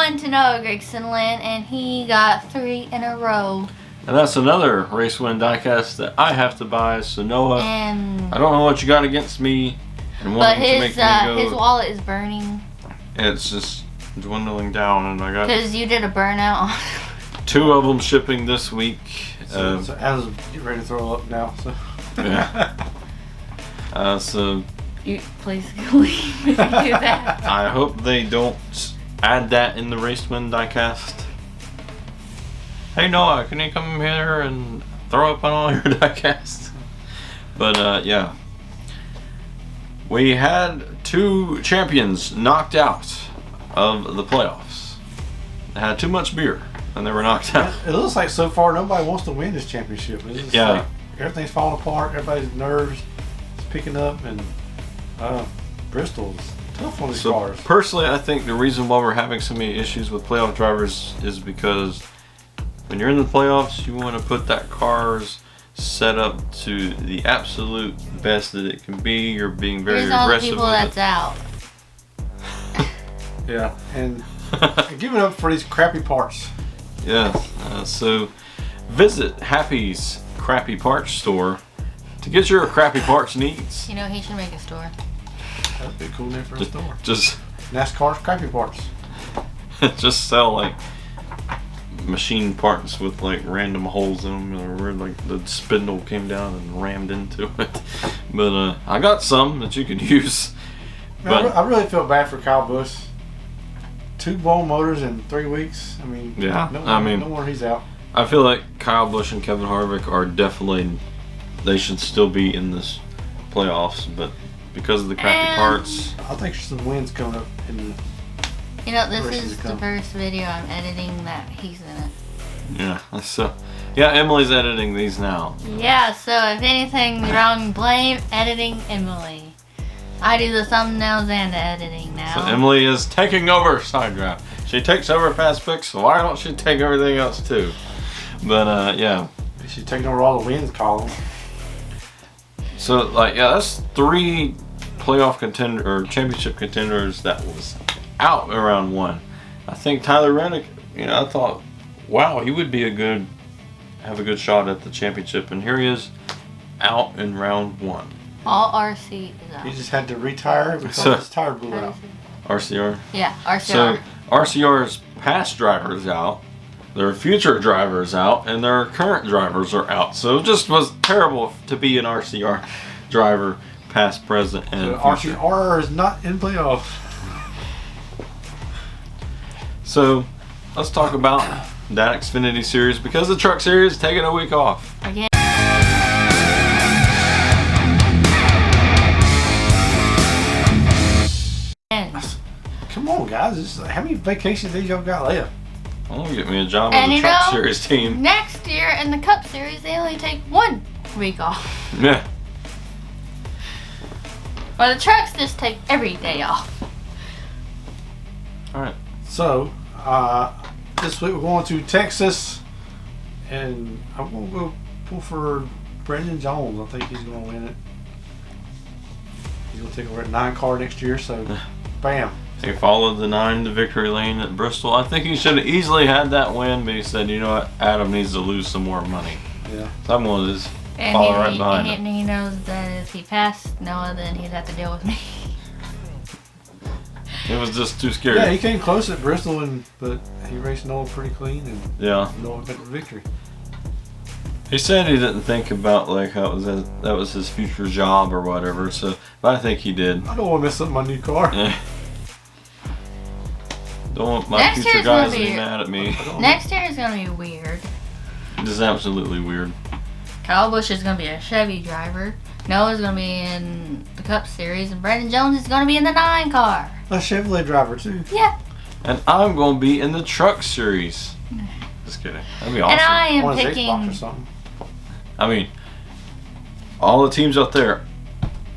won to Noah Gragson Lynn, and he got 3 in a row. And that's another race win diecast that I have to buy. So Noah, I don't know what you got against me, and but wanting to make me go. his wallet is burning. It's just dwindling down, and I got because you did a burnout. 2 of them shipping this week. So Adam's getting ready to throw up now. So yeah. So you please leave me do that. I hope they don't add that in the race win diecast. Hey Noah, can you come here and throw up on all your diecasts? But yeah, we had 2 champions knocked out of the playoffs. They had too much beer and they were knocked out. It looks like so far nobody wants to win this championship. It's just like everything's falling apart. Everybody's nerves is picking up, and Bristol's tough on these cars. Personally, I think the reason why we're having so many issues with playoff drivers is because when you're in the playoffs, you want to put that car's set up to the absolute best that it can be. You're being very aggressive. There's all the people that's out. Yeah, and giving up for these crappy parts. Yeah, so visit Happy's Crappy Parts store to get your crappy parts needs. You know, he should make a store. That'd be a cool name for a store. Just NASCAR's crappy parts. Just sell like machine parts with like random holes in them, or where like the spindle came down and rammed into it. But I got some that you could use. Man, I really feel bad for Kyle Busch. 2 blown motors in 3 weeks. I mean, yeah. No wonder he's out. I feel like Kyle Busch and Kevin Harvick are definitely, they should still be in this playoffs, but because of the crappy parts, I think some wins coming up in the. You know, this is the first video I'm editing that he's in it. Yeah, so yeah, Emily's editing these now. Yeah, so if anything's wrong, blame editing Emily. I do the thumbnails and the editing now. So Emily is taking over Side Draft. She takes over Fast Picks, so why don't she take everything else too? But yeah. She's taking over all the wins column. So like, yeah, that's 3 playoff contender or championship contenders that was out in round 1. I think Tyler Reddick, you know, I thought, wow, he would be have a good shot at the championship, and here he is out in round 1. All RC is out. He just had to retire because his tire blew out. RCR? Yeah, RCR. So RCR's past drivers out, their future drivers out, and their current drivers are out. So it just was terrible to be an RCR driver, past, present, and future. RCR is not in playoffs. So let's talk about that Xfinity Series, because the Truck Series is taking a week off. Again. Come on, guys. How many vacations have y'all got left? I'm gonna get me a job on the Truck Series team. Next year in the Cup Series, they only take 1 week off. Yeah. Well, the trucks just take every day off. Alright. So, this week we're going to Texas, and I'm going to go pull for Brendan Jones. I think he's going to win it. He's going to take over at 9 car next year, so bam. He followed the 9 to victory lane at Bristol. I think he should have easily had that win, but he said, you know what, Adam needs to lose some more money. Yeah. So I'm going to just follow right behind him. And he knows that if he passed Noah, then he'd have to deal with me. It was just too scary. Yeah, he came close at Bristol, but he raced Noah pretty clean, and yeah, Noah got the victory. He said he didn't think about like how that was his future job or whatever. So, but I think he did. I don't want to mess up my new car. Yeah. Don't want my future guys to be mad at me. Next year is gonna be weird. It is absolutely weird. Kyle Busch is gonna be a Chevy driver. Noah's gonna be in the Cup Series, and Brendan Jones is gonna be in the 9 car. A Chevrolet driver too. Yeah. And I'm gonna be in the Truck Series. Just kidding. That'd be awesome. And I am on picking. Xbox or something. I mean, all the teams out there,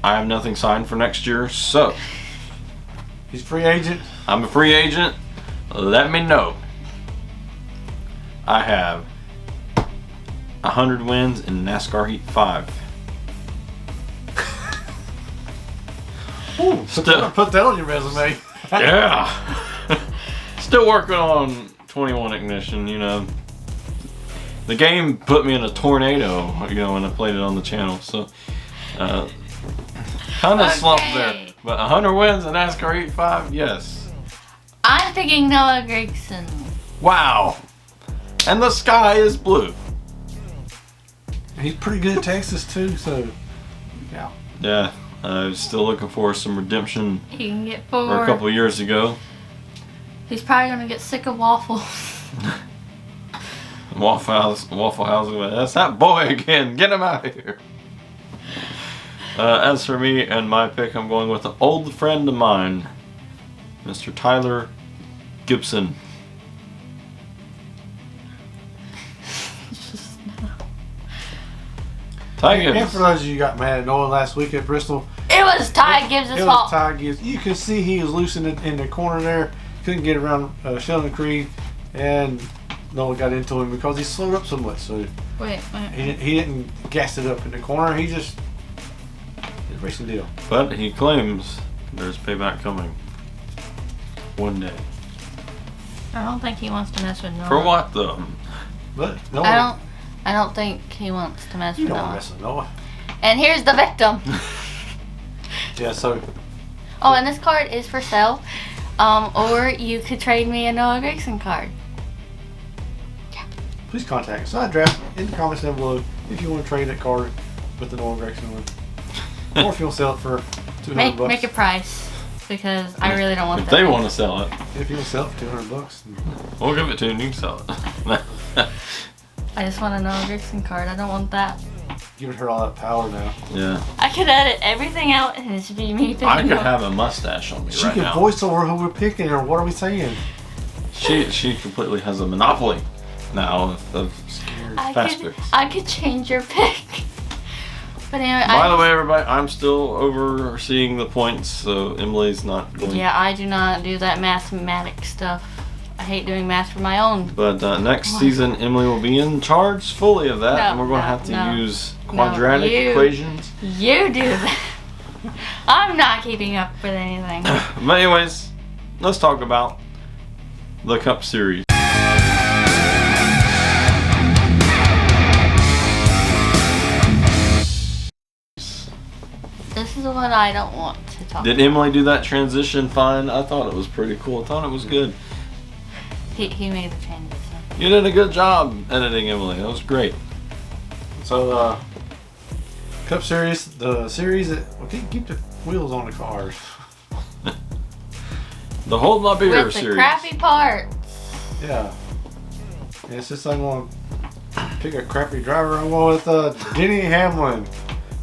I have nothing signed for next year, so he's free agent. I'm a free agent. Let me know. I have 100 wins in NASCAR Heat 5. Ooh, put that on your resume. Yeah. Still working on 21 Ignition, you know. The game put me in a tornado, you know, when I played it on the channel. So, kind of slumped there. But 100 wins in NASCAR 85, yes. I'm picking Noah Gragson. Wow. And the sky is blue. He's pretty good at Texas too, so yeah. Yeah, I was still looking for some redemption He can get for a forward. couple years ago. He's probably gonna get sick of waffles. Waffle House, that's that boy again. Get him out of here. As for me and my pick, I'm going with an old friend of mine, Mr. Tyler Gibson. Ty And Gibbs. for those of you who got mad at Noah last week at Bristol, It was Ty Gibbs' it was fault. Ty Gibbs. You can see he was loose in the corner there. Couldn't get around Sheldon Creed, and Noah got into him because he slowed up so much. So Wait. he didn't gas it up in the corner. He just did a racing deal. But he claims there's payback coming. One day. I don't think he wants to mess with Noah. For what though? But Noah, I don't think he wants to mess you with don't Noah. mess with Noah. And here's the victim. Yeah, so Oh, and this card is for sale. Or you could trade me a Noah Gragson card. please contact Side Draft in the comments down below if you want to trade that card with the Noah Gragson one. Or if you want to sell it for $200. Make a price. Because I really don't want If that. they want to sell it, If you want to sell it for $200. we'll give it to you and you can sell it. I just want a Noah Gragson card. I don't want that. Giving her all that power now. Yeah. I could edit everything out and it should be me picking I could Noah. have a mustache on me She right can now. voice over who we're picking or what are we saying? She completely has a monopoly now of fast picks. I could change your pick. But anyway, By the way, everybody, I'm still overseeing the points, so Emily's not going. yeah, I do not do that mathematic stuff. I hate doing math for my own. But next season, Emily will be in charge fully of that, No, and we're going to no, have to no. use quadratic equations. You do that. I'm not keeping up with anything. But anyways, let's talk about the Cup Series. This is what I don't want to talk Did about. Emily do that transition fine? I thought it was pretty cool. I thought it was good. He made the transition. You did a good job editing, Emily. That was great. So, Cup Series, the series that will keep the wheels on the cars. The Hold My Beer With the series. crappy parts. Yeah. And it's just I'm going to pick a crappy driver. I'm going with Denny Hamlin.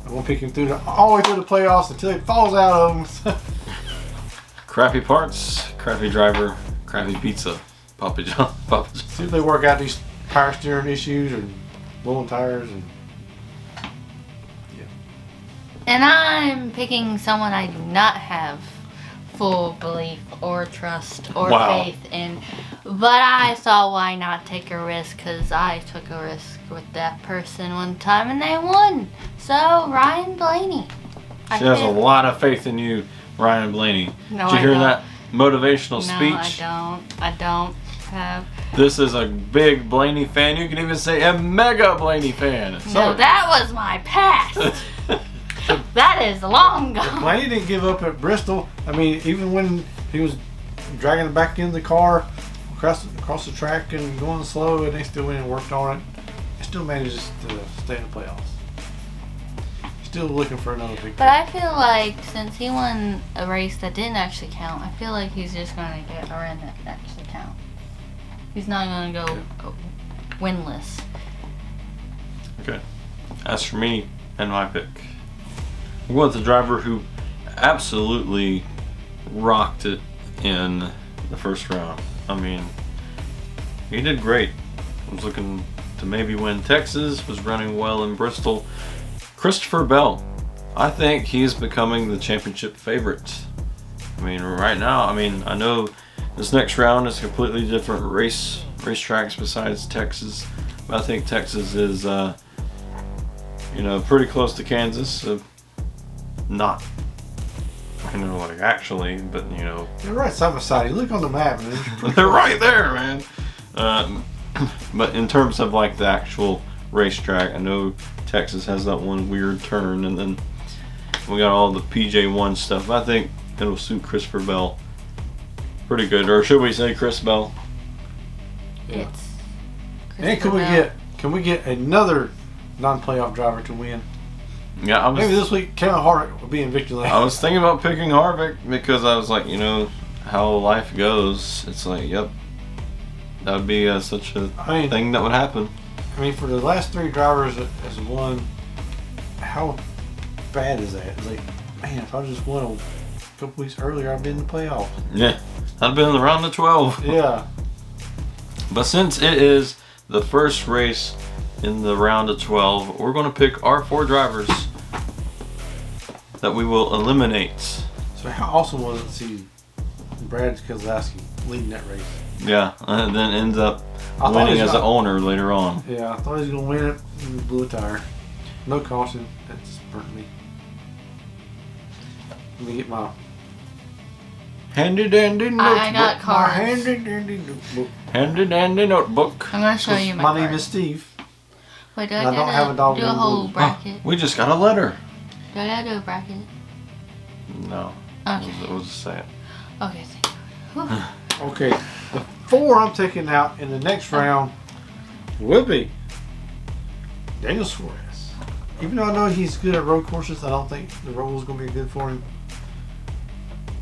I'm going to pick him through all the way through the playoffs until he falls out of them. Crappy parts, crappy driver, crappy pizza. Papa John. See if they work out these power steering issues and blowing tires. And And I'm picking someone I do not have full belief or trust or Wow. faith in. But I saw why not take a risk, because I took a risk with that person one time and they won. So, Ryan Blaney. She has a lot of faith in you, Ryan Blaney. No, Did you I hear don't. that motivational No, speech? I don't have. This is a big Blaney fan. You can even say a mega Blaney fan. No, So, that was my past. That is long gone. Blaney didn't give up at Bristol. I mean, even when he was dragging it back in the car across the track and going slow, and they still went and worked on it, he still manages to stay in the playoffs. Still looking for another big. But I feel like since he won a race that didn't actually count, I feel like he's just going to get a run that actually count. He's not going to go winless. okay. As for me and my pick, I'm going with the driver who absolutely rocked it in the first round. I mean, he did great. Was looking to maybe win Texas, was running well in Bristol. Christopher Bell. I think he's becoming the championship favorite. I mean, right now, I know this next round is completely different racetracks besides Texas. But I think Texas is, pretty close to Kansas. So not You know, like actually, but you know, They're right side by side. You look on the map, and they're right there, man. But in terms of like the actual racetrack, I know Texas has that one weird turn, and then we got all the PJ1 stuff. I think it'll suit Christopher Bell pretty good, or should we say Chris Bell? Yeah. It's And Christopher can we get another non-playoff driver to win? Yeah, Maybe this week Kevin Harvick will be in victory lane. I was thinking about picking Harvick because I was like, you know, how life goes. It's like, yep, that would be such a thing that would happen. I mean, for the last 3 drivers as one, how bad is that? It's like, man, if I just won a couple weeks earlier, I'd be in the playoffs. Yeah, I'd been in the round of 12. Yeah. But since it is the first race in the round of 12, we're going to pick our 4 drivers that we will eliminate. So how awesome was it to see Brad Keselowski leading that race? Yeah, and then ends up winning as an owner later on. Yeah, I thought he was going to win it, and he blew a tire. No caution. That just burnt me. Let me get my handy dandy notebook. I got my cards. handy dandy notebook. Handy dandy notebook. I'm gonna show you my My name cards. is Steve. Wait, do and I I don't have a dog do a in the whole woods. bracket? We just got a letter. Do I gotta do a bracket? No. Okay. It was just saying. Okay, thank you. Whew. Okay, the 4 I'm taking out in the next round will be Daniel Suarez. Even though I know he's good at road courses, I don't think the road is going to be good for him.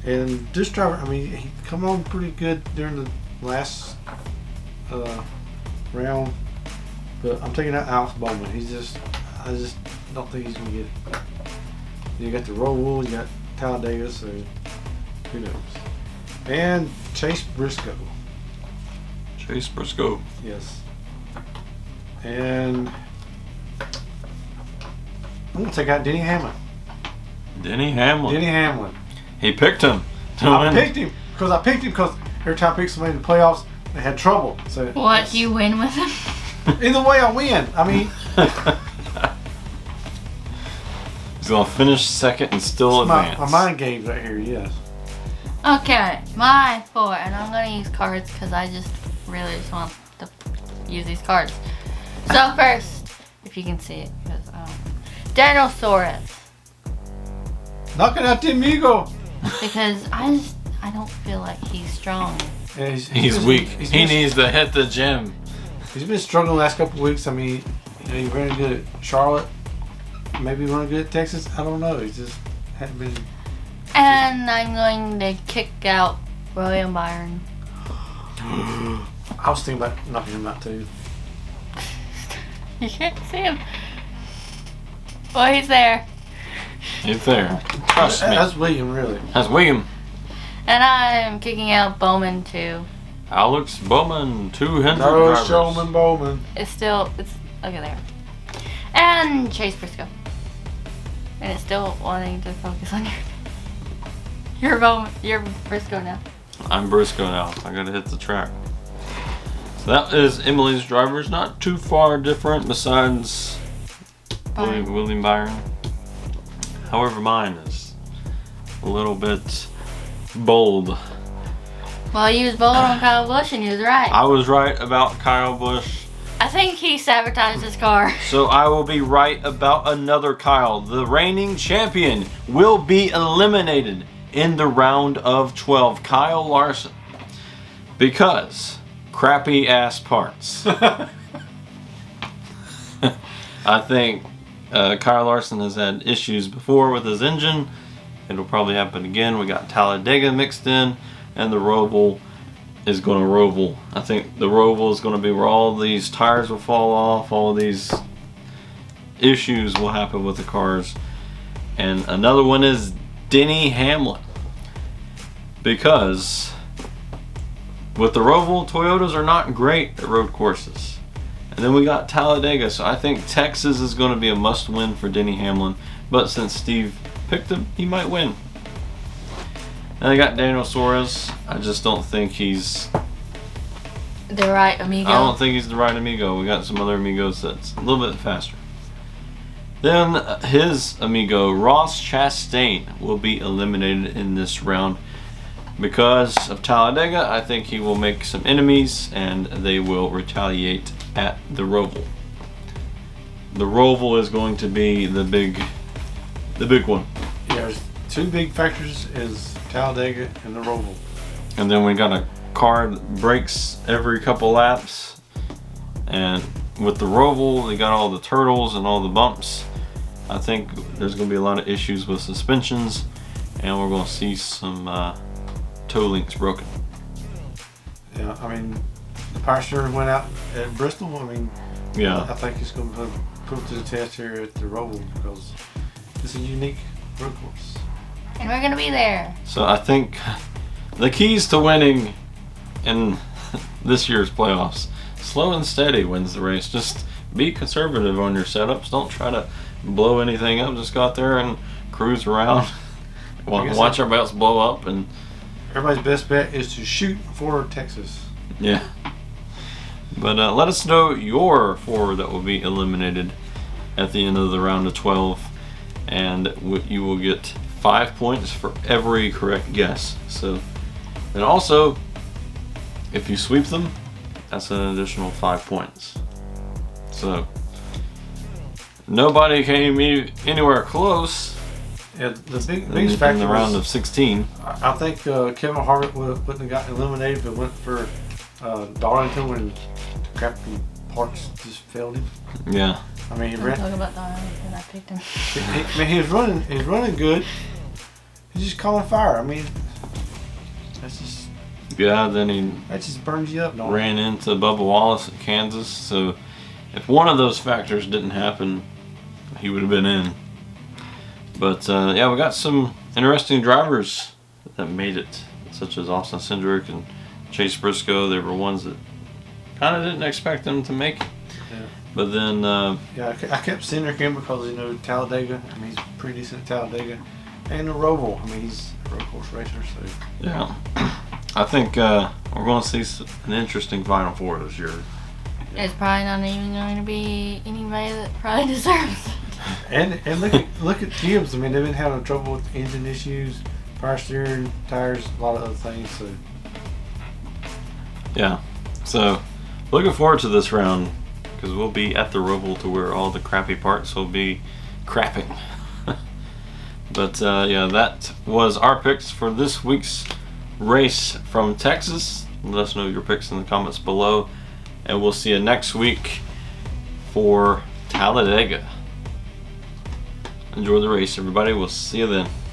And this driver, I mean, he come on pretty good during the last round, but I'm taking out Alex Bowman. I just don't think he's going to get it. You got the Roval, you got Talladega, so who knows. And Chase Briscoe. Chase Briscoe. Yes. And I'm going to take out Denny Hamlin. Denny Hamlin. Denny Hamlin. He picked him to I win. picked him because every time I picked somebody in the playoffs, they had trouble. So What, you win with him? either way, I win. I mean, He's going to finish second and still advance. my mind games right here, yes. Okay, my 4, and I'm gonna use cards because I just really just want to use these cards. So first, if you can see it, because Daniel Suarez, Knocking out the amigo. because I don't feel like he's strong. Yeah, He's weak. He needs to hit the gym. He's been struggling the last couple of weeks. I mean, you know, he's running good at Charlotte. Maybe running good at Texas. I don't know. He just hadn't been. And I'm going to kick out William Byron. I was thinking about knocking him out too. You can't see him. Well, he's there. He's there. Trust me. That's William, really. That's William. And I'm kicking out Bowman too. Alex Bowman, 200 No, drivers. Showman Bowman. It's okay there. And Chase Briscoe. And it's still wanting to focus on your Bowman, your Briscoe now. I'm Briscoe now. I gotta hit the track. So that is Emily's drivers. Not too far different besides William Byron. However, mine is a little bit bold. Well, you was bold on Kyle Busch and you was right. I was right about Kyle Busch. I think he sabotaged his car. So I will be right about another Kyle. The reigning champion will be eliminated in the round of 12. Kyle Larson. Because crappy ass parts. I think Kyle Larson has had issues before with his engine. It'll probably happen again. We got Talladega mixed in, and the Roval is going to roval. I think the Roval is going to be where all these tires will fall off, all these issues will happen with the cars. And another one is Denny Hamlin. Because with the Roval, Toyotas are not great at road courses. And then we got Talladega, so I think Texas is going to be a must-win for Denny Hamlin. But since Steve picked him, he might win. And I got Daniel Suarez. I just don't think he's The right amigo. I don't think he's the right amigo. We got some other amigos that's a little bit faster. Then his amigo Ross Chastain will be eliminated in this round. Because of Talladega, I think he will make some enemies and they will retaliate at the Roval. The Roval is going to be the big one. Yeah, there's two big factors is Talladega and the Roval. And then we got a car that breaks every couple laps. And with the Roval, they got all the turtles and all the bumps. I think there's going to be a lot of issues with suspensions, and we're going to see some toe links broken. Yeah, I mean, the power steering went out at Bristol. I mean, Yeah. I think it's going to put to the test here at the Roval because it's a unique road course. And we're gonna be there. So I think the keys to winning in this year's playoffs, slow and steady wins the race. Just be conservative on your setups. Don't try to blow anything up. Just go out there and cruise around. Watch everybody else blow up. And everybody's best bet is to shoot for Texas. yeah. But let us know your four that will be eliminated at the end of the round of 12. And you will get 5 points for every correct guess. So, and also, if you sweep them, that's an additional 5 points. So, nobody came anywhere close. Yeah, the biggest in factor the round was, of 16. I think Kevin Harvick wouldn't have got eliminated, but went for Darlington when the crappy parts just failed him. Yeah. I mean, he Don't ran. talk about that when I picked him. He was running good. He's just calling fire. I mean, that's just Yeah, then he that just burns you up, don't it? ran into Bubba Wallace at Kansas. So, if one of those factors didn't happen, he would have been in. But yeah, we got some interesting drivers that made it, such as Austin Cindric and Chase Briscoe. They were ones that kind of didn't expect them to make it. Yeah. But then, Yeah, I kept Cindric in because Talladega. I mean, he's pretty decent at Talladega, and the Roval. I mean, he's a road course racer, so yeah, I think we're going to see an interesting Final Four this year. It's probably not even going to be anybody that probably deserves it. And look at Gibbs. I mean, they've been having trouble with engine issues, power steering, tires, a lot of other things. So Yeah, so looking forward to this round because we'll be at the Roval to where all the crappy parts will be crapping. But yeah, that was our picks for this week's race from Texas. Let us know your picks in the comments below, and we'll see you next week for Talladega. Enjoy the race, everybody. We'll see you then.